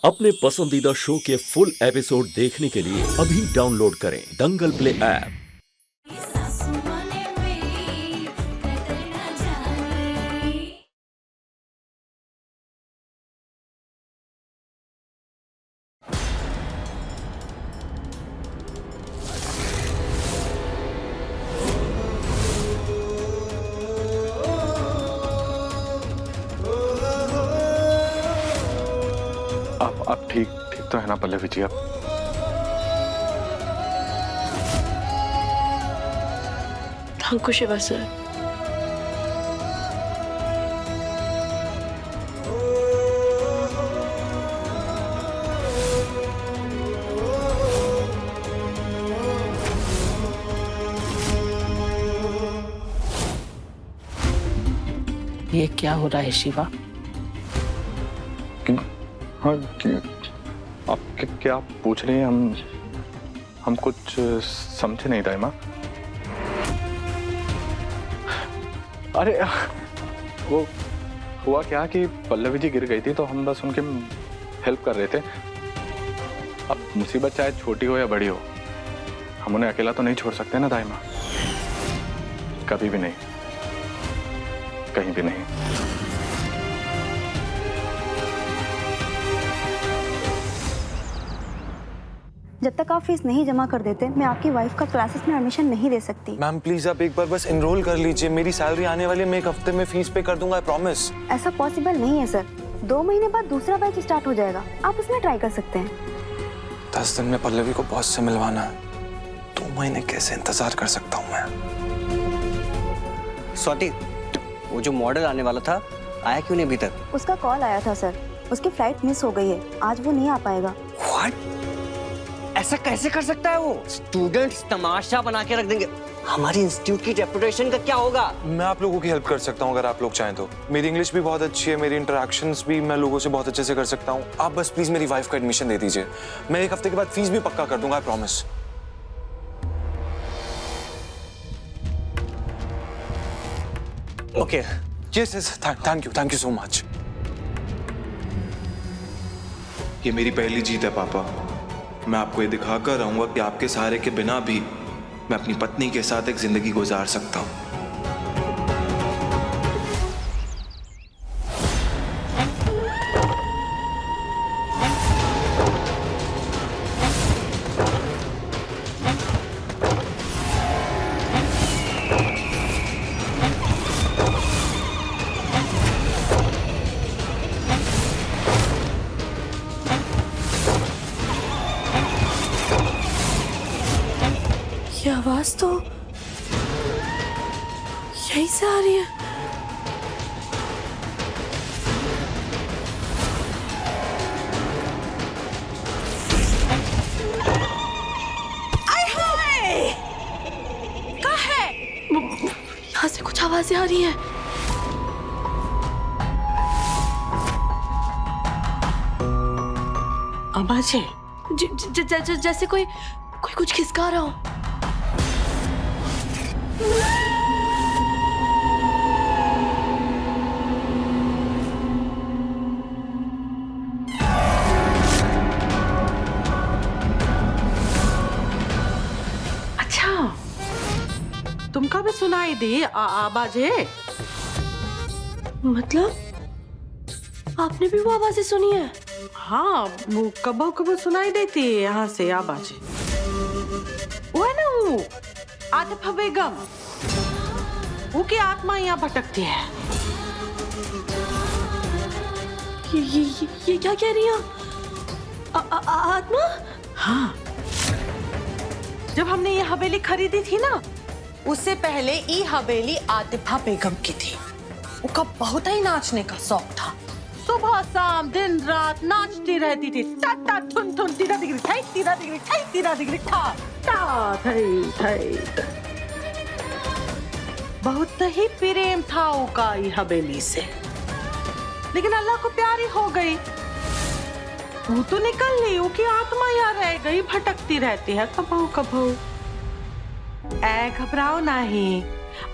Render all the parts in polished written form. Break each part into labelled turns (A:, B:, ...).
A: अपने पसंदीदा शो के फुल एपिसोड देखने के लिए अभी डाउनलोड करें दंगल प्ले ऐप।
B: आप ठीक तो है ना पल्लवी जी? आप
C: हमको शिवा सर,
D: ये क्या हो रहा है शिवा?
B: हाँ, आप क्या पूछ रही हैं? हम कुछ समझे नहीं दाइमा। अरे वो हुआ क्या कि पल्लवी जी गिर गई थी तो हम बस उनके हेल्प कर रहे थे। अब मुसीबत चाहे छोटी हो या बड़ी हो, हम उन्हें अकेला तो नहीं छोड़ सकते ना दाइमा, कभी भी नहीं, कहीं भी नहीं।
E: जब तक आप फीस नहीं जमा कर देते मैं आपकी वाइफ का क्लासेस में एडमिशन नहीं दे सकती।
F: मैम प्लीज आप एक बार बस एनरोल कर लीजिए, मेरी सैलरी आने वाली है, मैं एक हफ्ते में फीस पे कर दूंगा, आई प्रॉमिस।
E: ऐसा पॉसिबल नहीं है सर, 2 महीने बाद दूसरा बैच स्टार्ट हो जाएगा, आप उसमें ट्राई कर सकते हैं।
F: 10 दिन में पल्लवी को बॉस से मिलवाना है, 2 महीने कैसे इंतजार कर सकता हूँ मैं?
G: स्वाति, वो जो मॉडल आने वाला था आया क्यों नहीं अभी तक?
E: उसका कॉल आया था सर, उसकी फ्लाइट मिस हो गई है, आज वो नहीं आ पाएगा।
G: What? ऐसा कैसे कर सकता है वो? स्टूडेंट्स तमाशा बना के रख देंगे, हमारी इंस्टीट्यूट की रेपुटेशन का क्या होगा?
F: मैं आप लोगों की हेल्प कर सकता हूँ अगर आप लोग चाहें तो। मेरी इंग्लिश भी बहुत अच्छी है, मेरी इंटरेक्शंस भी मैं लोगों से बहुत अच्छे से कर सकता हूँ। आप बस प्लीज मेरी वाइफ का एडमिशन दे दीजिए, मैं एक हफ्ते के बाद फीस भी पक्का कर दूंगा, I promise.
G: Okay
F: yes thank you so much.
H: ये मेरी पहली जीत है पापा। मैं आपको ये दिखाकर रहूंगा कि आपके सहारे के बिना भी मैं अपनी पत्नी के साथ एक जिंदगी गुजार सकता हूं।
C: ये आवाज तो यहीं से आ रही है। कहाँ है? यहाँ से कुछ आवाजें आ रही हैं।
D: आवाजें?
C: जैसे कोई कुछ खिसका रहा हो।
D: अच्छा, तुमका भी सुनाई दी आवाजें?
C: मतलब आपने भी वो आवाजें सुनी है?
D: हाँ, वो कबो कबो सुनाई देती है यहाँ से आवाजें। वो है ना वो आतिफा बेगम, वो की आत्मा यहाँ भटकती है।
C: ये क्या कह रही है? आत्मा?
D: हाँ, जब हमने ये हवेली खरीदी थी ना,
I: उससे पहले ये हवेली आतिफा बेगम की थी। उसका बहुत ही नाचने का शौक था,
D: सुबह शाम दिन रात नाचती रहती थी। टा टा थुन थुन तीरा दिगरी ठाई तीरा दिगरी ठाई तीरा दिगरी ठा टा थई थई। बहुत ही प्रेम था उसका ये हवेली से, लेकिन अल्लाह को प्यारी हो गई। वो तो निकल ली, उसकी आत्मा यहाँ रह गई, भटकती रहती है कभू कभू। ऐ घबराओ नहीं,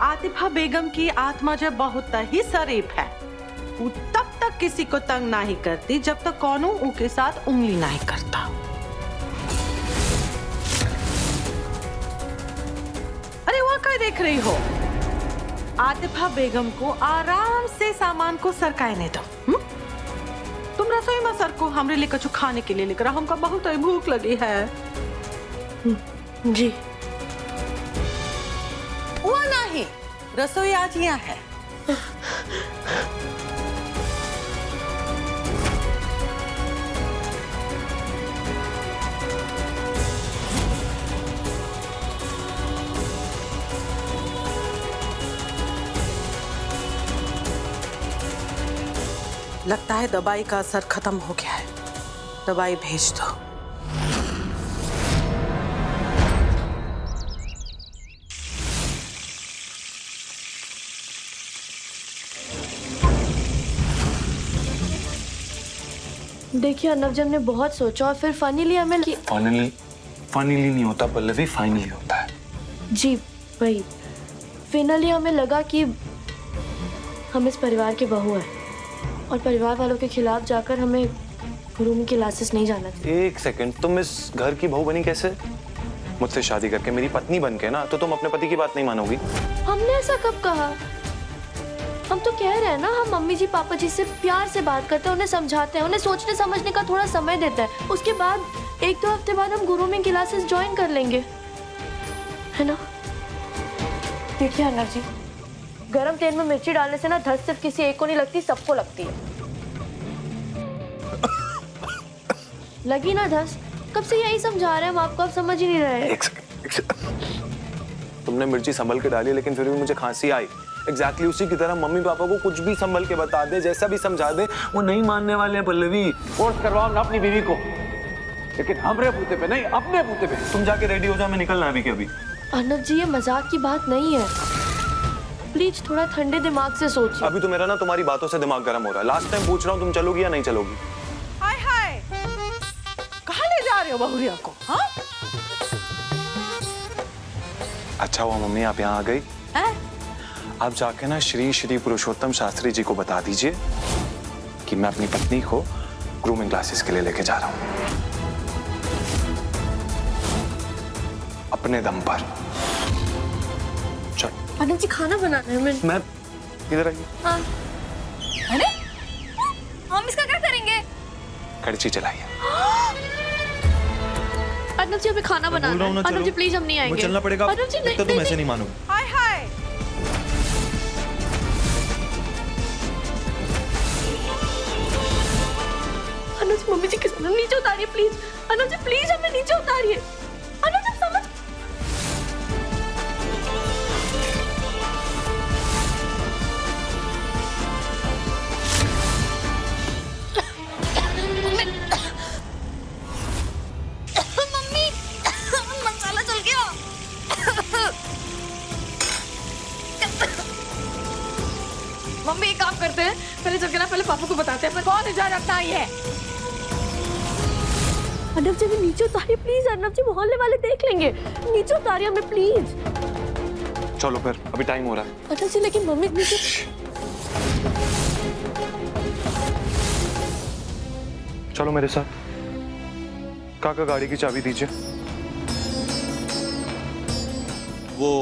D: आतिफा बेगम की आत्मा जब बहुत ही शरीफ है, वो तब तक किसी को तंग नहीं करती जब तक कौनो उनके साथ उंगली नहीं करता। अरे वहाँ क्या देख रही हो? आतिफा बेगम को आराम से सामान को सरकाने दो। तुम रसोई में सर को हमरे लिए कछु खाने के लिए लेकर आओ, हमको बहुत ही भूख लगी है।
C: जी।
D: वो नहीं, रसोई आज यहाँ है। लगता है दवाई का असर खत्म हो गया है, दवाई भेज दो।
C: देखिए अर्नव जी, हमने बहुत सोचा और फिर फाइनली हमें
F: फाइनली नहीं होता पल्लवी, फाइनली होता है।
C: जी वही, फाइनली हमें लगा कि हम इस परिवार के बहू हैं और परिवार वालों के खिलाफ जाकर हमें ग्रूमिंग क्लासेस नहीं जाना चाहिए।
F: एक सेकंड, तुम इस घर की बहू बनी कैसे? मुझसे शादी करके मेरी पत्नी बन के ना, तो तुम अपने पति की बात नहीं मानोगी?
C: हमने ऐसा कब कहा? हम तो कह रहे हैं ना, हम मम्मी जी पापा जी से प्यार से बात करते हैं, उन्हें समझाते हैं, उन्हें सोचने समझने का थोड़ा समय देते हैं। उसके बाद 1-2 हफ्ते बाद हम ग्रूमिंग क्लासेस ज्वाइन कर लेंगे, है ना? देखिए अर्नव जी, गरम तेल में मिर्ची डालने से ना धस सिर्फ किसी एक को नहीं लगती, सबको लगती है। लगी ना धस? कब से यही समझा रहे हैं हम आपको, आप समझ ही नहीं रहे।
F: एक सेकंड। तुमने मिर्ची संभल के डाली, लेकिन फिर भी मुझे खांसी आई। एग्जैक्टली उसी की तरह मम्मी पापा को कुछ भी संभल के बता दे, जैसा भी समझा दे, वो नहीं मानने वाले हैं पल्लवी।
J: फोर्स करवाओ ना अपनी बीवी को, लेकिन हमरे बूते पे नहीं, अपने बूते पे।
F: तुम जाके रेडी हो जाओ, मैं निकलना है अभी के अभी।
C: अर्नव जी, ये मजाक की बात नहीं है, प्लीज थोड़ा ठंडे दिमाग से सोचिए।
F: अभी तो मेरा ना तुम्हारी बातों से दिमाग गर्म हो रहा है। लास्ट टाइम पूछ रहा हूँ, तुम चलोगी या नहीं चलोगी?
D: हाय हाय, कहाँ ले जा रहे हो बहुरिया को? हाँ?
F: अच्छा हुआ मम्मी आप यहाँ आ गई। आप जाके ना श्री श्री पुरुषोत्तम शास्त्री जी को बता दीजिए कि मैं अपनी पत्नी को ग्रूमिंग क्लासेस के लिए लेके जा रहा हूँ, अपने दम पर। चल।
C: अर्नव जी, खाना बनाना है मुझे।
F: मैं इधर आइए।
C: हाँ। अरे हम इसका क्या करेंगे?
F: कड़ची चलाइए।
C: अर्नव जी, हमें खाना बनाना है। अर्नव जी प्लीज, हम नहीं आएंगे।
F: चलना पड़ेगा।
C: अर्नव जी नहीं,
F: तुम ऐसे नहीं मानोगे।
D: हाय हाय,
C: अर्नव जी, मम्मी जी किस नीचे उतारिए प्लीज। अर्नव जी प्लीज, हमें नीचे उतारिए। अर्नव जी समझ। मम्मी, मसाला चल गया। मम्मी एक काम करते हैं, पहले चल के ना पहले पापा को बताते हैं। कौन इजाजत रखता है ये? अर्नव जी नीचे उतारिए प्लीज। अर्नव जी, मोहल्ले वाले देख लेंगे। नीचे उतारिए हमें प्लीज।
F: चलो फिर, अभी टाइम हो रहा है।
C: अर्नव जी, लेकिन मम्मी नीचे।
F: चलो मेरे साथ। काका गाड़ी की चाबी दीजिए।
K: वो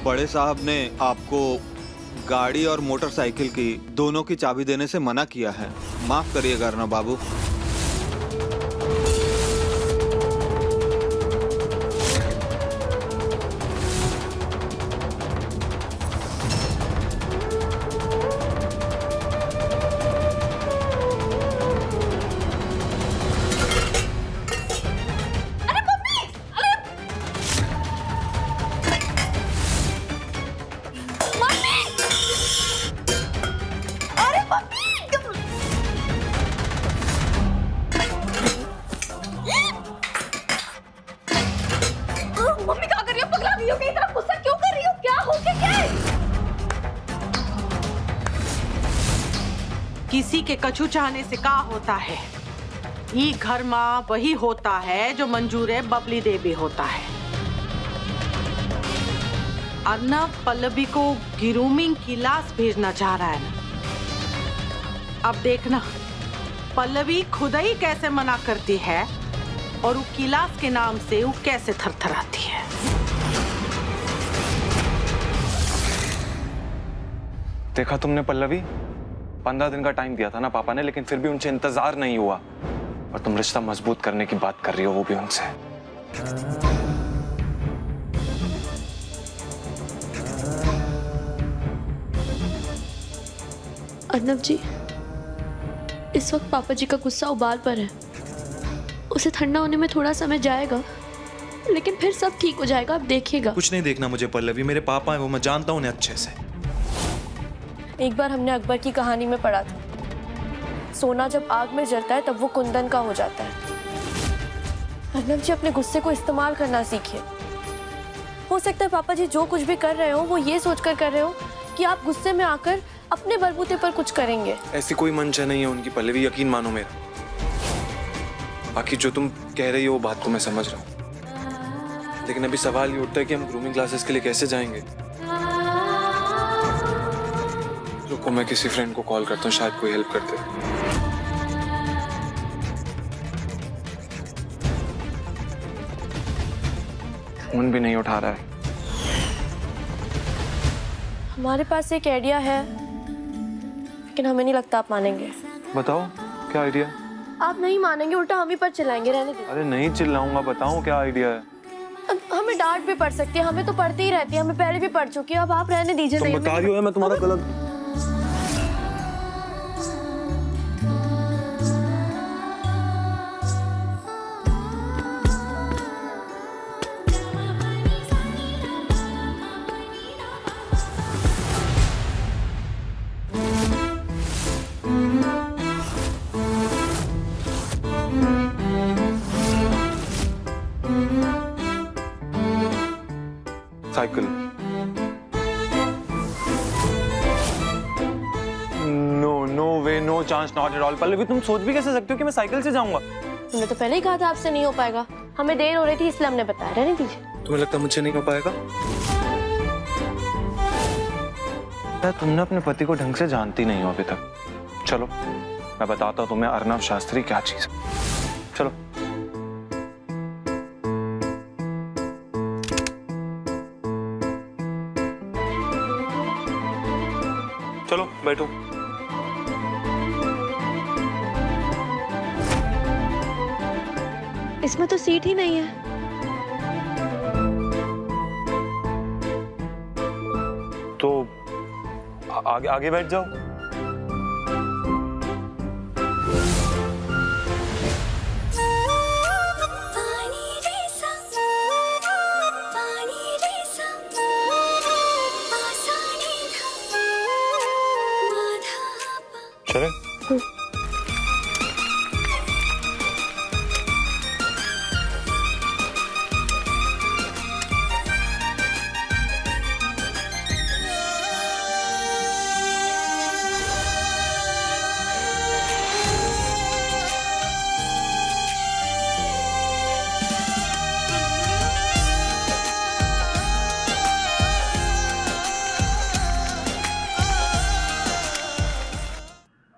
K: बड़े साहब ने आपको गाड़ी और मोटरसाइकिल की दोनों की चाबी देने से मना किया है। माफ करिएगा अर्नव बाबू।
C: मम्मी क्या कर रही हो? पगला रही हो? इतना गुस्सा क्यों कर रही हो? क्या हो क्या है?
D: किसी के कछु चाहने से का होता है? ई घर में वही होता है जो मंजूर है बबली देवी होता है। अर्नव पल्लवी को ग्रूमिंग क्लास भेजना चाह रहा है ना? अब देखना पल्लवी खुद ही कैसे मना करती है और वो किलास के नाम से वो कैसे थरथराती है।
F: देखा तुमने पल्लवी, 15 दिन का टाइम दिया था ना पापा ने, लेकिन फिर भी उनसे इंतजार नहीं हुआ। और तुम रिश्ता मजबूत करने की बात कर रही हो, वो भी उनसे।
C: अर्नब जी, इस वक्त पापा जी का गुस्सा उबाल पर है। उसे ठंडा होने में थोड़ा समय जाएगा, लेकिन फिर सब ठीक हो जाएगा, आप देखिएगा।
H: कुछ नहीं देखना मुझे पल्लवी, मेरे पापा हैं, वो मैं जानता हूँ उन्हें अच्छे से।
C: एक बार हमने अकबर की कहानी में पढ़ा था, सोना जब आग में जलता है तब वो कुंदन का हो जाता है। अर्नब जी, अपने गुस्से को इस्तेमाल करना सीखिए। हो सकता है पापा जी जो कुछ भी कर रहे हो वो ये सोचकर कर रहे हो कि आप गुस्से में आकर अपने बलबूते पर कुछ करेंगे।
F: ऐसी कोई मंशा नहीं है उनकी पल्लवी, यकीन मानो मेरा। बाकी जो तुम कह रही हो वो बात तो मैं समझ रहा हूँ, लेकिन अभी सवाल ये उठता है कि हम ग्रूमिंग क्लासेस के लिए कैसे जाएंगे। रुको, मैं किसी फ्रेंड को कॉल करता हूँ, शायद कोई हेल्प कर दे। फोन भी नहीं उठा रहा है।
C: हमारे पास एक आइडिया है, लेकिन हमें नहीं लगता आप मानेंगे।
F: बताओ क्या आइडिया?
C: आप नहीं मानेंगे, उल्टा हम ही पर चिल्लाएंगे। रहने दीजिए।
F: अरे नहीं चिल्लाऊंगा, बताओ क्या आइडिया है।
C: हमें डांट भी पड़ सकती है, हमें तो पड़ती ही रहती है, हमें पहले भी पड़ चुकी है। अब आप रहने दीजिए।
F: तुम बता रही हो मैं तुम्हारा गलत। Cycle. No way, no chance, not at all. Pallavi, तुम सोच भी कैसे सकते हो कि मैं साइकिल से जाऊंगा?
C: तुमने तो पहले ही कहा था आपसे नहीं हो पाएगा। हमें देर हो रही थी इसलिए हमने बताया। रहने दीजिए।
F: तुम्हें लगता है मुझसे नहीं हो पाएगा? तुमने अपने पति को ढंग से जानती नहीं हो अभी तक। चलो मैं बताता हूँ तुम्हें अर्नव शास्त्री क्या चीज है। चलो चलो बैठो।
C: इसमें तो सीट ही नहीं है।
F: तो आगे आगे बैठ जाओ। चले?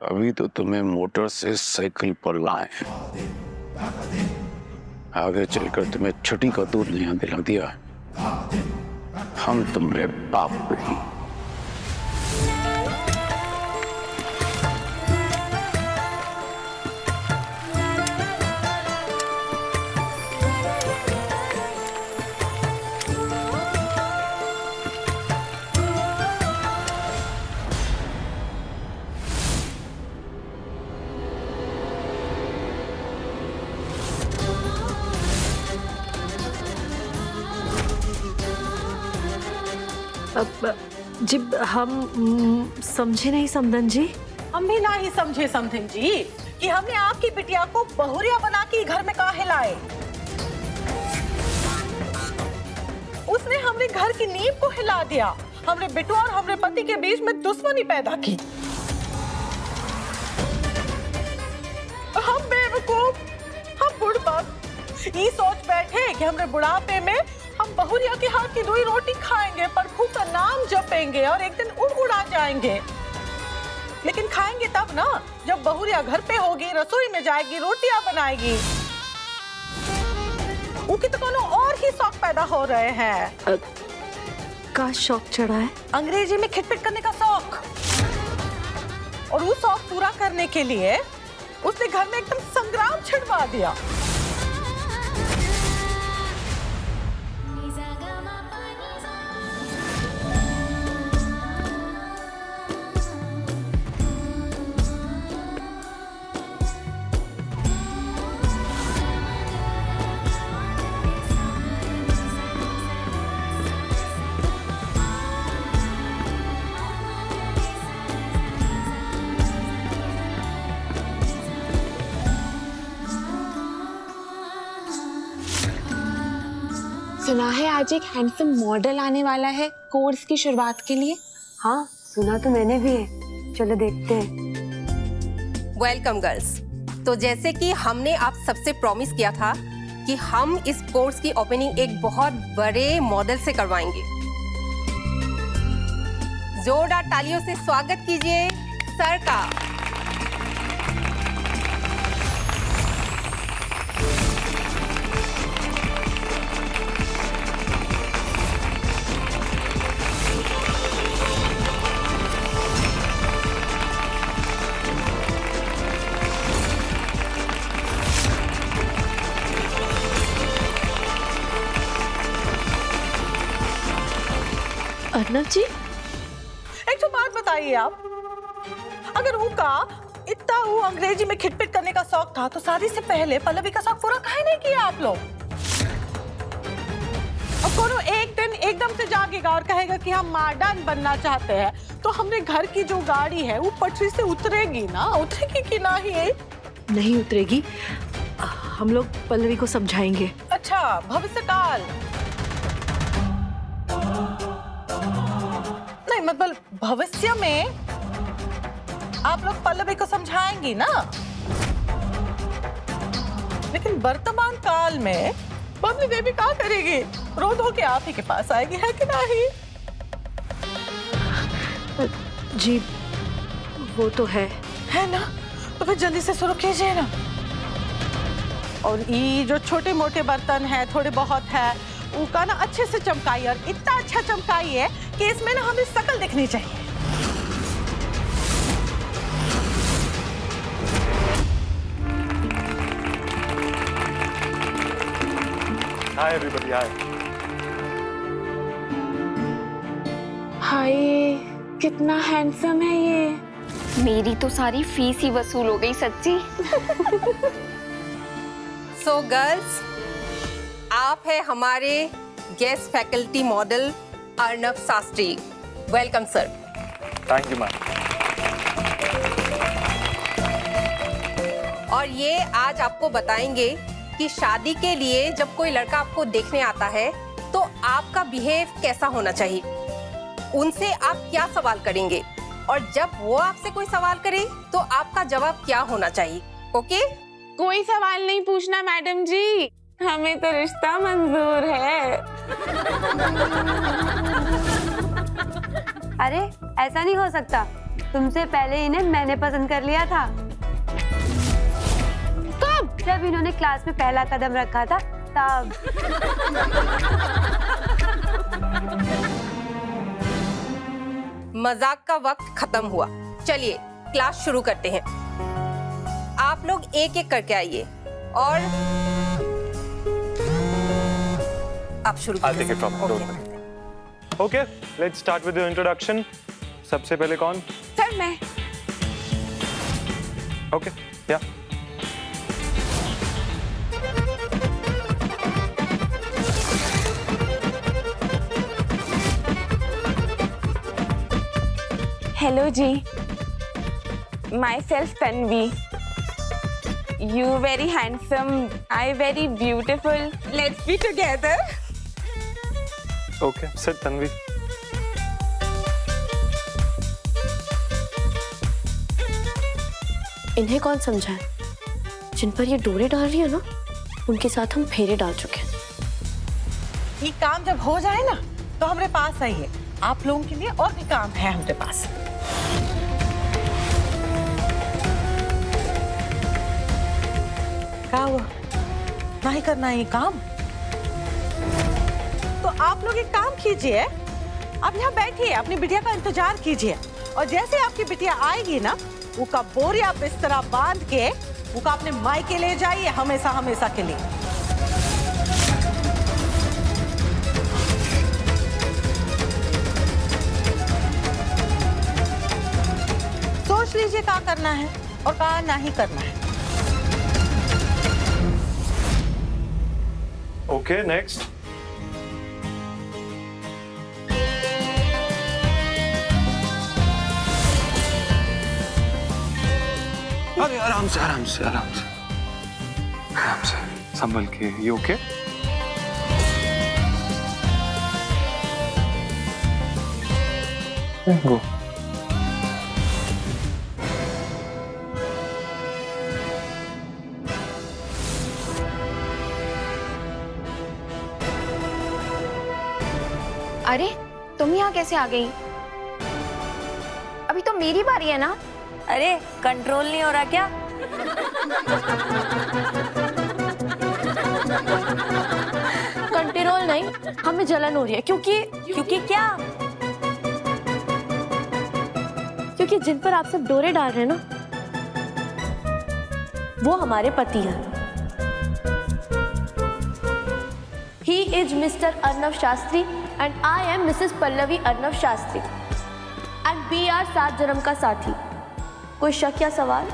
L: अभी तो तुम्हें मोटर से साइकिल पर लाए, आगे चलकर तुम्हें छुट्टी का दूध नहीं दिला दिया। हम तुम्हारे बाप नहीं।
I: जी हम समझे नहीं समधन जी।
D: हम भी ना ही समझे समधन जी कि हमने आपकी बिटिया को बहुरिया बना के घर में काहे लाए। उसने हमने घर की नींव को हिला दिया, हमरे बिटू और हमरे पति के बीच में दुश्मनी पैदा की। हम बेवकूफ, हम बुढ़बक ये सोच बैठे कि हमरे बुढ़ापे में हम बहुरिया के हाथ की 2 रोटी खाएंगे, प्रभु का नाम जपेंगे और एक दिन उड़ उड़ा जाएंगे। लेकिन खाएंगे तब ना जब बहुरिया घर पे होगी, रसोई में जाएगी, रोटियां बनाएगी, उनकी तो कोनो और ही शौक पैदा हो रहे हैं।
C: का शौक चढ़ा है?
D: अंग्रेजी में खिटपिट करने का शौक। और वो शौक पूरा करने के लिए उसने घर में एकदम संग्राम छिड़वा दिया।
M: सुना है आज एक हैंडसम मॉडल आने वाला है कोर्स की शुरुआत के लिए।
E: हाँ सुना तो मैंने भी है, चलो देखते हैं।
N: Welcome girls. तो जैसे कि हमने आप सबसे प्रॉमिस किया था कि हम इस कोर्स की ओपनिंग एक बहुत बड़े मॉडल से करवाएंगे। जोरदार तालियों से स्वागत कीजिए सर का।
C: अर्नब जी,
D: एक तो बात बताइए आप, अगर उनका इतना वो अंग्रेजी में खिटपिट करने का शौक था तो शादी से पहले पल्लवी का शौक पूरा काहे नहीं किया आप लोग? अब कोनो एक दिन एकदम से जागेगा और कहेगा कि हम मॉडर्न बनना चाहते हैं, तो हमने घर की जो गाड़ी है वो पटरी से उतरेगी ना? उतरेगी कि नहीं?
C: नहीं उतरेगी। हम लोग पल्लवी को समझाएंगे।
D: अच्छा, भविष्य काल नहीं, मतलब भविष्य में आप लोग पल्लवी को समझाएंगी ना, लेकिन वर्तमान काल में बबली बेबी क्या करेगी? रो धो के आप ही के पास आएगी, है कि नहीं?
C: जी वो तो है
D: ना? तो फिर जल्दी से शुरू कीजिए ना। और ये जो छोटे मोटे बर्तन है, थोड़े बहुत है, उसका ना अच्छे से चमकाइए, और इतना अच्छा चमकाइए कि इसमें ना हमें शक्ल दिखनी चाहिए।
F: हाय एवरीबॉडी, हाय।
M: हाय, कितना हैंडसम है ये।
E: मेरी तो सारी फीस ही वसूल हो गई सच्ची।
N: सो गर्ल्स, आप है हमारे guest faculty model Arnab Shastri. Welcome sir.
F: Thank you ma'am.
N: और ये आज आपको बताएंगे कि शादी के लिए जब कोई लड़का आपको देखने आता है तो आपका बिहेव कैसा होना चाहिए, उनसे आप क्या सवाल करेंगे, और जब वो आपसे कोई सवाल करे तो आपका जवाब क्या होना चाहिए। ओके?
M: कोई सवाल नहीं पूछना मैडम जी, हमें तो रिश्ता मंजूर है।
E: अरे ऐसा नहीं हो सकता, तुमसे पहले इन्हें मैंने पसंद कर लिया था।
M: कब?
E: जब इन्होंने क्लास में पहला कदम रखा था तब।
N: मजाक का वक्त खत्म हुआ। चलिए क्लास शुरू करते हैं। आप लोग एक एक करके आइए और आप शुरू
F: I'll take it from here, don't worry. Okay, let's start with the introduction. सबसे पहले कौन?
M: सर मैं।
F: Okay, yeah.
M: हेलो जी, my self Tanvi. You very handsome, I very beautiful. Let's be together.
F: Okay, sit Tanvi.
C: इन्हें कौन समझाए? जिन पर ये डोरे डाल रही है ना, उनके साथ हम फेरे डाल चुके हैं।
D: ये काम जब हो जाए ना तो हमारे पास आइए, आप लोगों के लिए और भी काम है हमारे पास। क्या हुआ? नहीं करना है ये काम? तो आप लोग एक काम कीजिए, आप यहाँ बैठिए, अपनी बिटिया का इंतजार कीजिए, और जैसे आपकी बिटिया आएगी ना, उसका बोरिया बिस्तरा बांध के उसका अपने मायके ले जाइए, हमेशा हमेशा के लिए। सोच लीजिए क्या करना है और क्या नहीं करना है।
F: Okay, next. अरे आराम से आराम से आराम से आराम से, संभल के। ये ओके? गो।
E: अरे तुम यहाँ कैसे आ गई? अभी तो मेरी बारी है ना।
O: अरे कंट्रोल नहीं हो रहा क्या?
C: कंट्रोल नहीं, हमें जलन हो रही है
O: क्योंकि क्या?
C: क्योंकि जिन पर आप सब डोरे डाल रहे हैं ना, वो हमारे पति हैं। He is Mr. Arnav Shastri and I am Mrs. Pallavi Arnav Shastri and we are 7 जन्म का साथी। कोई शक या सवाल?